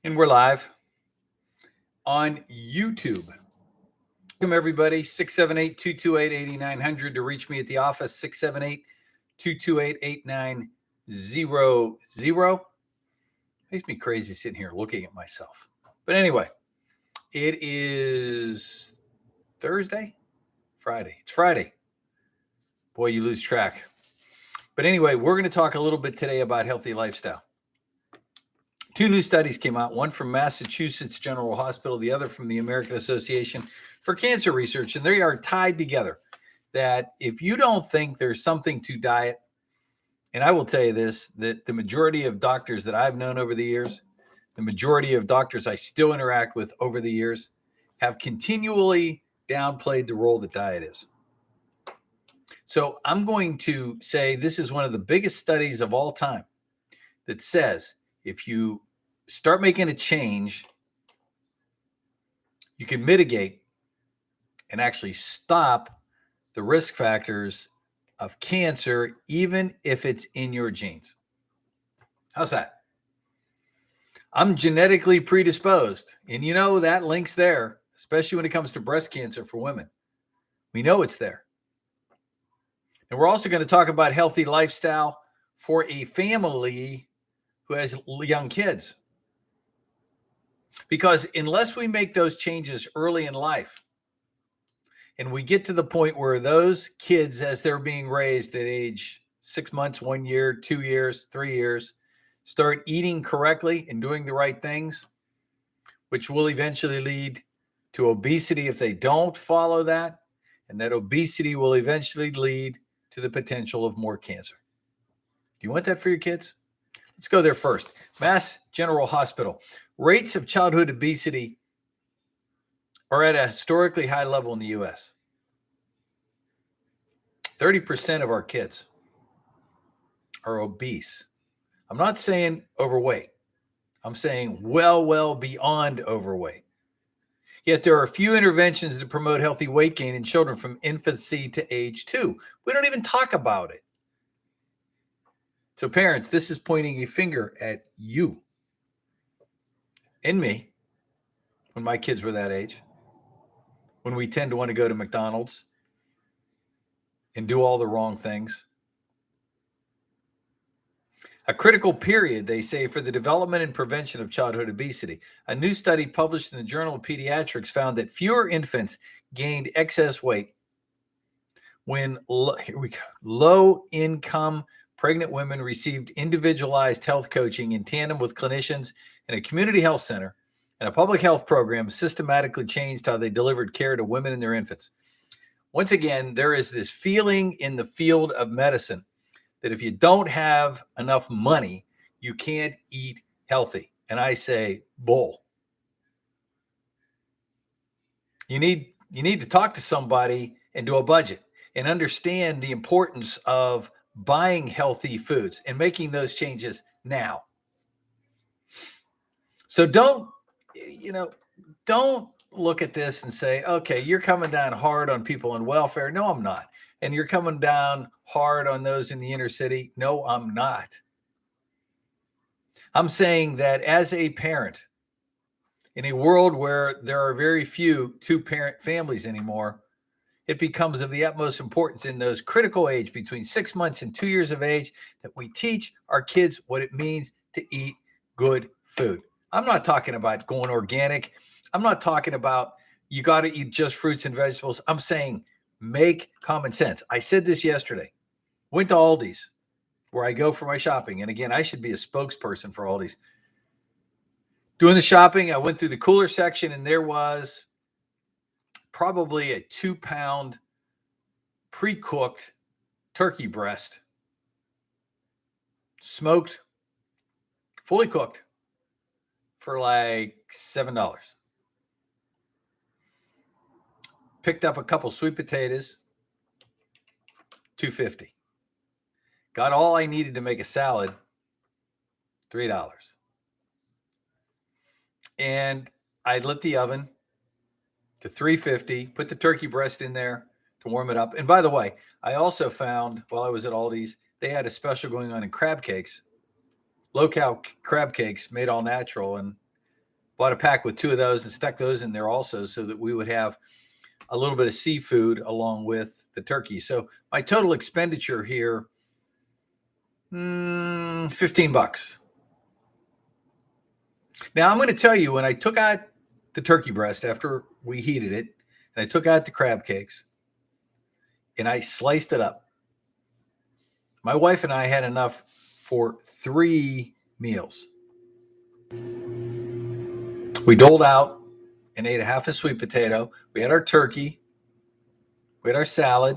And we're live on YouTube. Welcome, everybody. 678 228 8900 to reach me at the office. 678 228 8900. Makes me crazy sitting here looking at myself. But anyway, it is Thursday? Friday. It's Friday. Boy, you lose track. But anyway, we're going to talk a little bit today about healthy lifestyle. Two new studies came out, one from Massachusetts General Hospital, the other from the American Association for Cancer Research, and they are tied together. That if you don't think there's something to diet, and I will tell you this, that the majority of doctors that I've known over the years, the majority of doctors I still interact with over the years, have continually downplayed the role that diet is. So I'm going to say this is one of the biggest studies of all time that says if you start making a change, you can mitigate and actually stop the risk factors of cancer, even if it's in your genes. How's that? I'm genetically predisposed. And you know that link's there, especially when it comes to breast cancer for women. We know it's there. And we're also going to talk about healthy lifestyle for a family who has young kids. Because unless we make those changes early in life, and we get to the point where those kids, as they're being raised at age 6 months, 1 year, 2 years, 3 years, start eating correctly and doing the right things, which will eventually lead to obesity if they don't follow that. And that obesity will eventually lead to the potential of more cancer. Do you want that for your kids? Let's go there first. Mass General Hospital. Rates of childhood obesity are at a historically high level in the U.S. 30% of our kids are obese. I'm not saying overweight. I'm saying well beyond overweight. Yet there are few interventions to promote healthy weight gain in children from infancy to age 2. We don't even talk about it. So parents, this is pointing a finger at you and me when my kids were that age, when we tend to want to go to McDonald's and do all the wrong things. A critical period, they say, for the development and prevention of childhood obesity. A new study published in the Journal of Pediatrics found that fewer infants gained excess weight when low-income pregnant women received individualized health coaching in tandem with clinicians in a community health center, and a public health program systematically changed how they delivered care to women and their infants. Once again, there is this feeling in the field of medicine that if you don't have enough money, you can't eat healthy. And I say, bull. You need to talk to somebody and do a budget and understand the importance of buying healthy foods and making those changes now. So don't look at this and say, okay, you're coming down hard on people on welfare. No, I'm not. And you're coming down hard on those in the inner city. No, I'm not. I'm saying that as a parent, in a world where there are very few two-parent families anymore, it becomes of the utmost importance in those critical age between 6 months and 2 years of age that we teach our kids what it means to eat good food. I'm not talking about going organic. I'm not talking about you got to eat just fruits and vegetables. I'm saying make common sense. I said this yesterday. Went to Aldi's, where I go for my shopping. And again, I should be a spokesperson for Aldi's. Doing the shopping, I went through the cooler section, and there was probably a 2-pound pre-cooked turkey breast, smoked, fully cooked, for like $7. Picked up a couple sweet potatoes, $2.50. Got all I needed to make a salad, $3. And I lit the oven to 350, put the turkey breast in there to warm it up. And by the way, I also found while I was at Aldi's, they had a special going on in crab cakes, low-cal crab cakes made all natural. And Bought a pack with 2 of those and stuck those in there also so that we would have a little bit of seafood along with the turkey. So my total expenditure here, $15. Now I'm going to tell you, when I took out the turkey breast after we heated it, and I took out the crab cakes, and I sliced it up, my wife and I had enough for 3 meals. We doled out and ate a half a sweet potato. We had our turkey. We had our salad.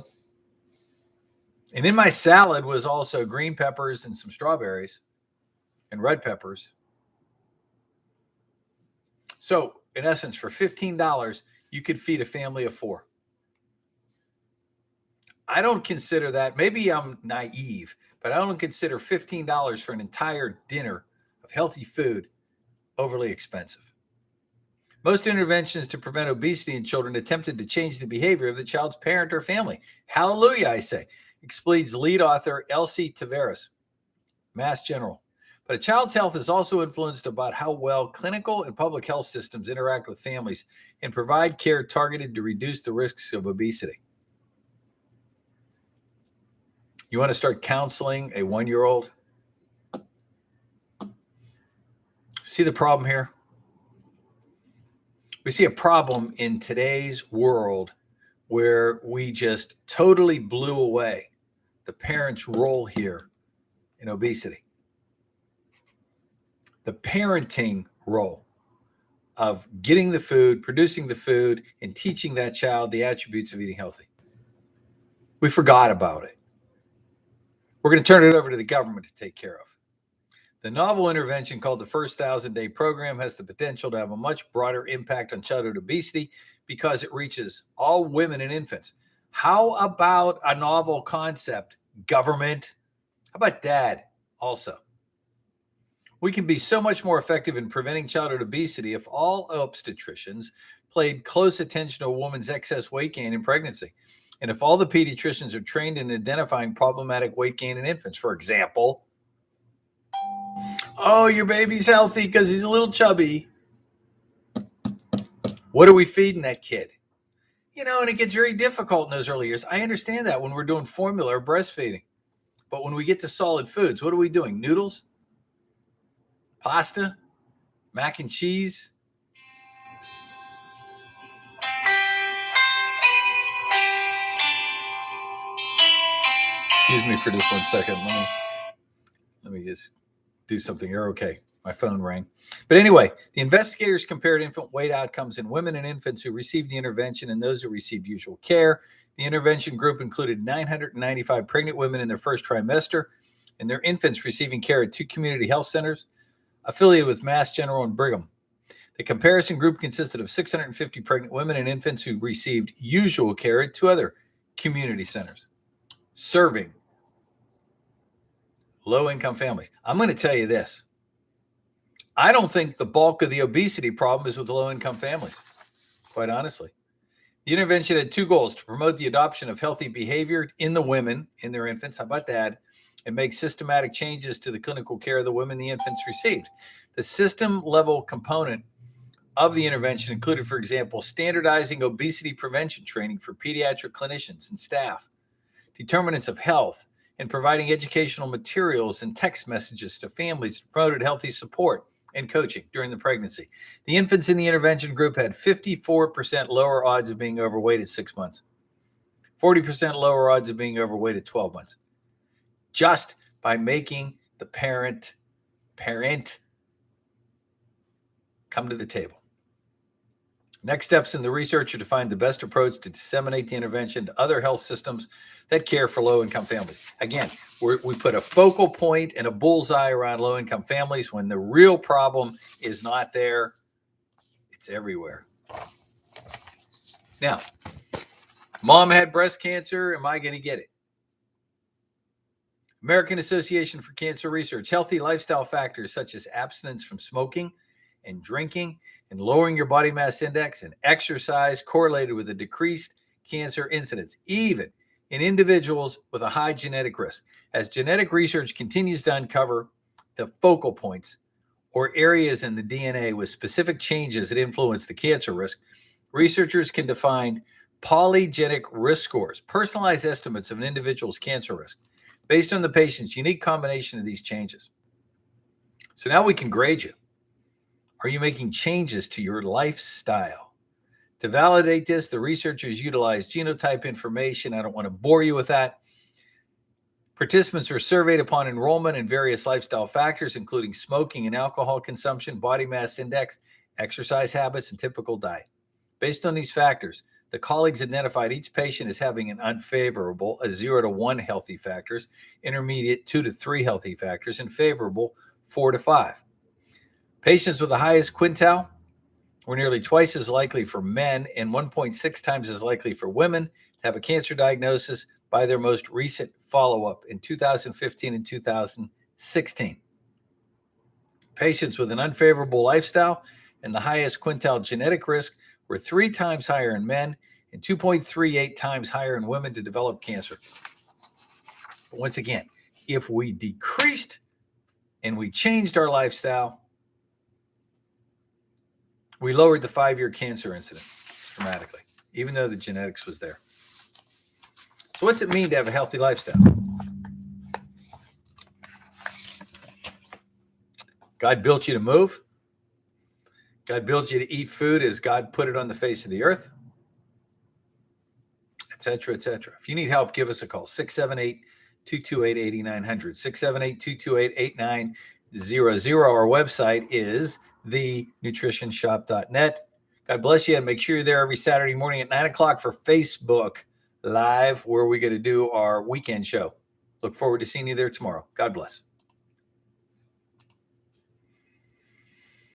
And in my salad was also green peppers and some strawberries and red peppers. So, in essence, for $15, you could feed a family of 4. I don't consider that, maybe I'm naive, but I don't consider $15 for an entire dinner of healthy food overly expensive. Most interventions to prevent obesity in children attempted to change the behavior of the child's parent or family. Hallelujah, I say, explains lead author Elsie Taveras, Mass General. But a child's health is also influenced about how well clinical and public health systems interact with families and provide care targeted to reduce the risks of obesity. You want to start counseling a 1-year-old? See the problem here? We see a problem in today's world where we just totally blew away the parent's role here in obesity. The parenting role of getting the food, producing the food, and teaching that child the attributes of eating healthy. We forgot about it. We're going to turn it over to the government to take care of. The novel intervention called the First 1,000-Day Program has the potential to have a much broader impact on childhood obesity because it reaches all women and infants. How about a novel concept, government? How about dad also? We can be so much more effective in preventing childhood obesity if all obstetricians paid close attention to a woman's excess weight gain in pregnancy, and if all the pediatricians are trained in identifying problematic weight gain in infants. For example, oh, your baby's healthy because he's a little chubby. What are we feeding that kid? And it gets very difficult in those early years. I understand that when we're doing formula or breastfeeding. But when we get to solid foods, what are we doing? Noodles? Pasta? Mac and cheese? Excuse me for just 1 second. Let me just do something here. Okay, my phone rang. But anyway, the investigators compared infant weight outcomes in women and infants who received the intervention and those who received usual care. The intervention group included 995 pregnant women in their first trimester and their infants receiving care at 2 community health centers affiliated with Mass General and Brigham. The comparison group consisted of 650 pregnant women and infants who received usual care at 2 other community centers, serving low-income families. I'm going to tell you this. I don't think the bulk of the obesity problem is with low-income families, quite honestly. The intervention had 2 goals: to promote the adoption of healthy behavior in the women, in their infants. How about that? And make systematic changes to the clinical care of the women the infants received. The system-level component of the intervention included, for example, standardizing obesity prevention training for pediatric clinicians and staff, determinants of health, and providing educational materials and text messages to families that promoted healthy support and coaching during the pregnancy. The infants in the intervention group had 54% lower odds of being overweight at 6 months, 40% lower odds of being overweight at 12 months, just by making the parent come to the table. Next steps in the research are to find the best approach to disseminate the intervention to other health systems that care for low-income families. Again, we put a focal point and a bullseye around low-income families when the real problem is not there. It's everywhere. Now, mom had breast cancer. Am I going to get it? American Association for Cancer Research. Healthy lifestyle factors such as abstinence from smoking and drinking and lowering your body mass index and exercise correlated with a decreased cancer incidence, even in individuals with a high genetic risk. As genetic research continues to uncover the focal points or areas in the DNA with specific changes that influence the cancer risk, researchers can define polygenic risk scores, personalized estimates of an individual's cancer risk, based on the patient's unique combination of these changes. So now we can grade you. Are you making changes to your lifestyle? To validate this, the researchers utilized genotype information. I don't want to bore you with that. Participants are surveyed upon enrollment in various lifestyle factors, including smoking and alcohol consumption, body mass index, exercise habits, and typical diet. Based on these factors, the colleagues identified each patient as having an unfavorable, a 0 to 1 healthy factors, intermediate 2 to 3 healthy factors, and favorable 4 to 5. Patients with the highest quintile were nearly twice as likely for men and 1.6 times as likely for women to have a cancer diagnosis by their most recent follow-up in 2015 and 2016. Patients with an unfavorable lifestyle and the highest quintile genetic risk were 3 times higher in men and 2.38 times higher in women to develop cancer. But once again, if we decreased and we changed our lifestyle, we lowered the 5-year cancer incidence dramatically, even though the genetics was there. So what's it mean to have a healthy lifestyle? God built you to move. God built you to eat food as God put it on the face of the earth, et cetera, et cetera. If you need help, give us a call, 678-228-8900, 678-228-8900. Our website is thenutritionshop.net. God bless you, and make sure you're there every Saturday morning at 9 o'clock for Facebook Live, where we're going to do our weekend show. Look forward to seeing you there tomorrow. God bless.